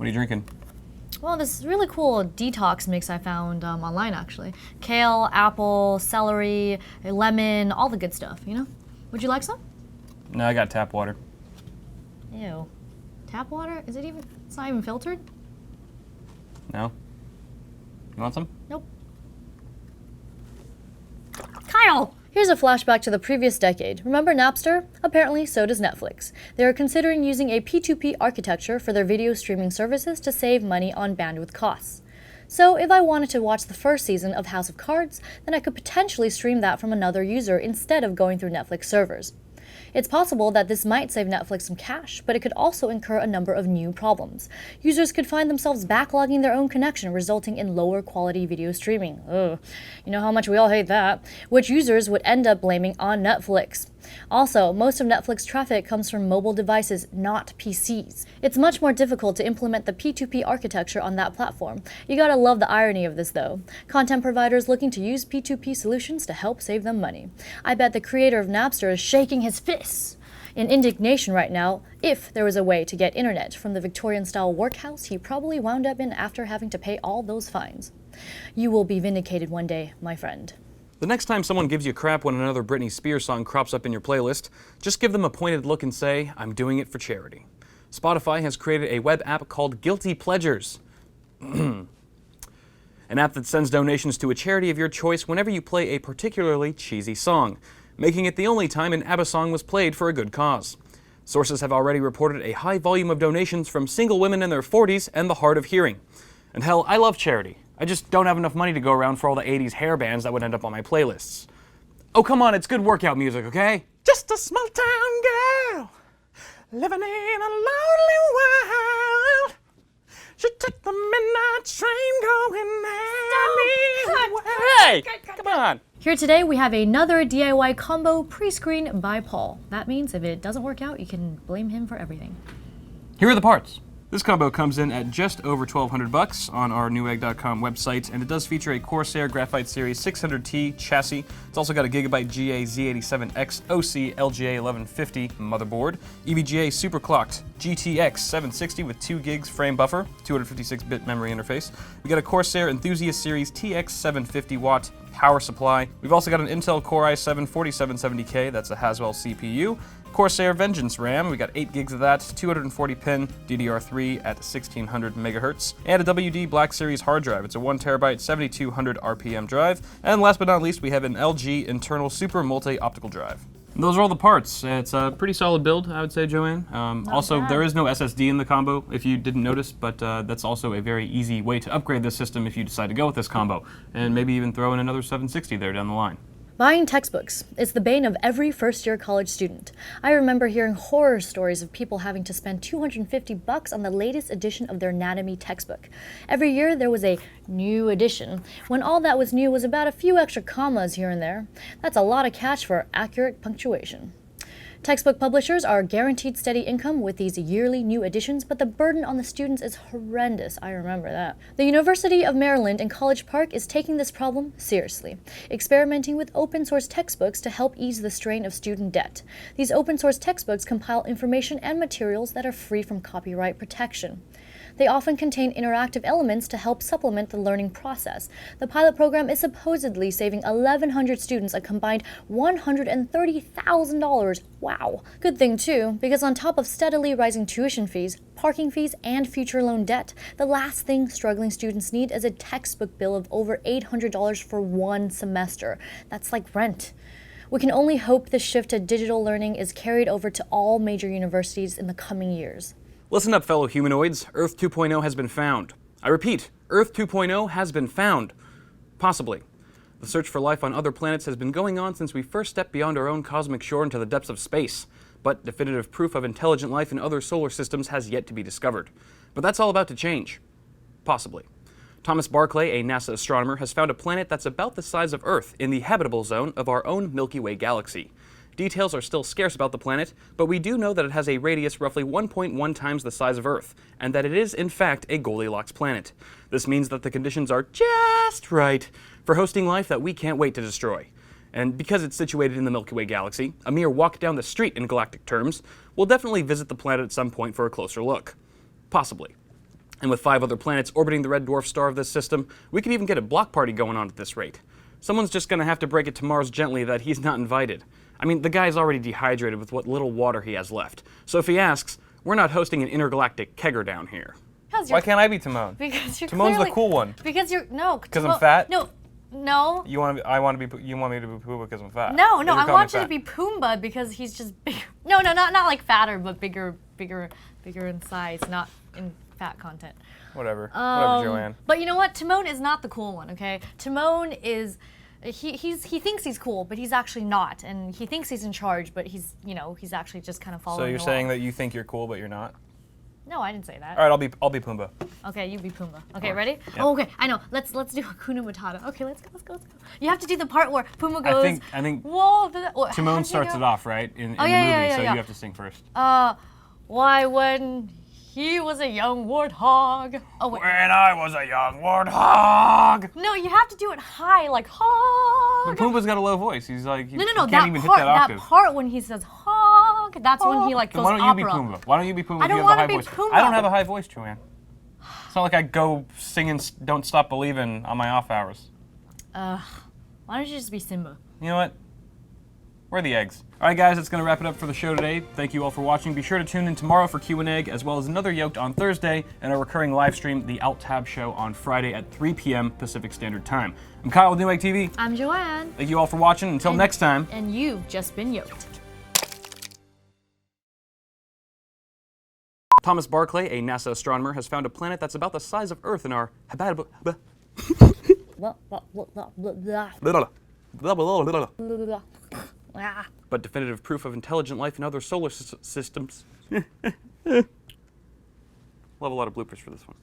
What are you drinking? Well, this really cool detox mix I found online, actually. Kale, apple, celery, lemon, all the good stuff, you know? Would you like some? No, I got tap water. Ew. Tap water? It's not even filtered? No? You want some? Nope. Kyle! Here's a flashback to the previous decade. Remember Napster? Apparently, so does Netflix. They are considering using a P2P architecture for their video streaming services to save money on bandwidth costs. So if I wanted to watch the first season of House of Cards, then I could potentially stream that from another user instead of going through Netflix servers. It's possible that this might save Netflix some cash, but it could also incur a number of new problems. Users could find themselves backlogging their own connection, resulting in lower quality video streaming. Ugh. You know how much we all hate that. Which users would end up blaming on Netflix. Also, most of Netflix traffic comes from mobile devices, not PCs. It's much more difficult to implement the P2P architecture on that platform. You gotta love the irony of this though. Content providers looking to use P2P solutions to help save them money. I bet the creator of Napster is shaking his fists in indignation right now. If there was a way to get internet from the Victorian-style workhouse he probably wound up in after having to pay all those fines. You will be vindicated one day, my friend. The next time someone gives you crap when another Britney Spears song crops up in your playlist, just give them a pointed look and say, I'm doing it for charity. Spotify has created a web app called Guilty Pleasures. An app that sends donations to a charity of your choice whenever you play a particularly cheesy song, making it the only time an ABBA song was played for a good cause. Sources have already reported a high volume of donations from single women in their 40s and the hard of hearing. And hell, I love charity. I just don't have enough money to go around for all the 80s hair bands that would end up on my playlists. Oh, come on, it's good workout music, okay? Just a small town girl, living in a lonely world. She took the midnight train going anywhere. Hey, come on. Here today we have another DIY combo pre-screened by Paul. That means if it doesn't work out, you can blame him for everything. Here are the parts. This combo comes in at just over $1,200 on our Newegg.com website, and it does feature a Corsair Graphite Series 600T chassis. It's also got a Gigabyte GA Z87X OC LGA 1150 motherboard, EVGA superclocked GTX 760 with 2 gigs frame buffer, 256-bit memory interface. We got a Corsair Enthusiast Series TX 750-watt power supply. We've also got an Intel Core i7 4770K, that's a Haswell CPU. Corsair Vengeance RAM, we got 8 gigs of that, 240-pin DDR3 at 1600 megahertz, and a WD Black Series hard drive. It's a 1TB 7200 RPM drive. And last but not least, we have an LG internal Super Multi-Optical drive. And those are all the parts. It's a pretty solid build, I would say, Joanne. Also, bad. there is no SSD in the combo, if you didn't notice, but that's also a very easy way to upgrade this system if you decide to go with this combo, and maybe even throw in another 760 there down the line. Buying textbooks. It's the bane of every first-year college student. I remember hearing horror stories of people having to spend $250 on the latest edition of their anatomy textbook. Every year there was a new edition, when all that was new was about a few extra commas here and there. That's a lot of cash for accurate punctuation. Textbook publishers are guaranteed steady income with these yearly new editions, but the burden on the students is horrendous. I remember that. The University of Maryland in College Park is taking this problem seriously, experimenting with open source textbooks to help ease the strain of student debt. These open source textbooks compile information and materials that are free from copyright protection. They often contain interactive elements to help supplement the learning process. The pilot program is supposedly saving 1,100 students a combined $130,000. Wow. Good thing too, because on top of steadily rising tuition fees, parking fees, and future loan debt, the last thing struggling students need is a textbook bill of over $800 for one semester. That's like rent. We can only hope this shift to digital learning is carried over to all major universities in the coming years. Listen up, fellow humanoids. Earth 2.0 has been found. I repeat, Earth 2.0 has been found. Possibly. The search for life on other planets has been going on since we first stepped beyond our own cosmic shore into the depths of space. But definitive proof of intelligent life in other solar systems has yet to be discovered. But that's all about to change. Possibly. Thomas Barclay, a NASA astronomer, has found a planet that's about the size of Earth in the habitable zone of our own Milky Way galaxy. Details are still scarce about the planet, but we do know that it has a radius roughly 1.1 times the size of Earth, and that it is, in fact, a Goldilocks planet. This means that the conditions are just right for hosting life that we can't wait to destroy. And because it's situated in the Milky Way galaxy, a mere walk down the street in galactic terms, we'll definitely visit the planet at some point for a closer look. Possibly. And with 5 other planets orbiting the red dwarf star of this system, we could even get a block party going on at this rate. Someone's just going to have to break it to Mars gently that he's not invited. I mean, the guy's already dehydrated with what little water he has left. So if he asks, we're not hosting an intergalactic kegger down here. Why can't I be Timon? Because you're Timon's the cool one. Because you're Because I'm fat? No. You want me to be Pumbaa because I'm fat? No, I want you to be Pumbaa because he's just bigger. No, not like fatter, but bigger in size, not in fat content. Whatever, Joanne. But you know what? Timon is not the cool one, okay? Timon is, he thinks he's cool, but he's actually not, and he thinks he's in charge, but he's actually just kind of following. So you're along. saying that you think you're cool, but you're not? No, I didn't say that. All right, I'll be Pumbaa. Okay, you be Pumbaa. Okay, ready? Yep. Oh, okay, I know. Let's do Hakuna Matata. Okay, let's go. You have to do the part where Pumbaa goes. I think. Whoa, Timon starts it off, right? In the movie, so you have to sing first. Why when he was a young warthog. Oh wait. When I was a young warthog. No, you have to do it high, like hog. But Pumbaa's got a low voice. He's like he No. can't That even part, hit that octave. that part when he says hog, that's when he like Then goes why don't you opera. be Pumbaa? Why don't you be Pumbaa? I if don't you have wanna a high be voice? Pumbaa. I don't have a high voice, Joanne. It's not like I go singing "Don't Stop Believin'" on my off hours. Why don't you just be Simba? You know what? Where are the eggs? All right, guys, that's going to wrap it up for the show today. Thank you all for watching. Be sure to tune in tomorrow for Q&A, as well as another Yolk'd on Thursday, and our recurring live stream, the Alt Tab Show, on Friday at 3 p.m. Pacific Standard Time. I'm Kyle with Newegg TV. I'm Joanne. Thank you all for watching. Until next time. And you've just been Yolk'd. Thomas Barclay, a NASA astronomer, has found a planet that's about the size of Earth in our habitable... but definitive proof of intelligent life in other solar systems. We'll have a lot of bloopers for this one.